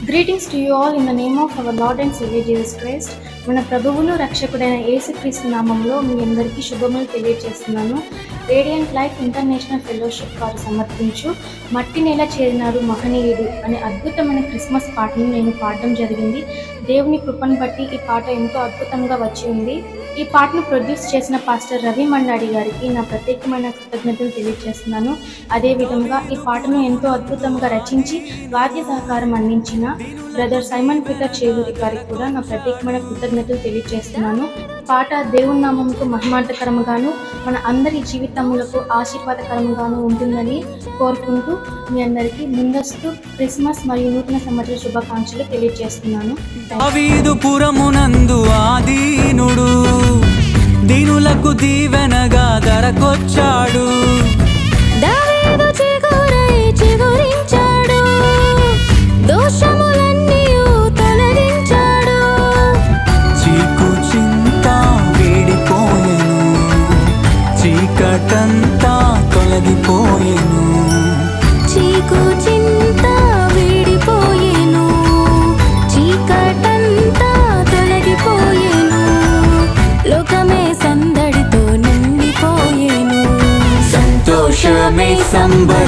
Greetings to you all in the name of our Lord and Savior Jesus Christ. మన ప్రభువును రక్షకుడైన యేసుక్రీస్తు నామంలో మీ అందరికీ శుభములు తెలియజేస్తున్నాను. రేడియంట్ లైఫ్ ఇంటర్నేషనల్ ఫెలోషిప్ వారు సమర్పించు మట్టి నేల చేరినాడు మహనీయుడు అనే అద్భుతమైన క్రిస్మస్ పాటను నేను పాడడం జరిగింది. దేవుని కృపను బట్టి ఈ పాట ఎంతో అద్భుతంగా వచ్చి ఉంది. ఈ పాటను ప్రొడ్యూస్ చేసిన పాస్టర్ రవి మండాడి గారికి నా ప్రత్యేకమైన కృతజ్ఞతలు తెలియజేస్తున్నాను. అదేవిధంగా ఈ పాటను ఎంతో అద్భుతంగా రచించి వాద్య సహకారం అందించిన బ్రదర్ సైమన్ పీటర్ చేదూరి గారికి కూడా నా ప్రత్యేకమైన కృతజ్ఞతలు తెలియజేస్తున్నాను. పాట దేవుని నామముకు మహిమార్థకరంగాను మన అందరి జీవితములకు ఆశీర్వాదకరంగాను ఉంటుందని కోరుకుంటూ మీ అందరికీ ముందస్తు క్రిస్మస్ మరియు నూతన సంవత్సర శుభాకాంక్షలు తెలియజేస్తున్నాను. దావీదుపురమునందు ఆదీనుడు దీనులకు దీవెనగా ధరకొచ్చాడు. దావీదు చిగురై చిగురించాడు, దోషములన్నీయు తొలగించాడు. చీకు చింత వీడిపోయెను, చీకటంతా తొలగిపోయెను. చీకు చింత వీడిపోయెను, చీకటంతా తొలగిపోయెను. లోకమే సందడితో నిండిపోయెను, సంతోషమే సంబరమే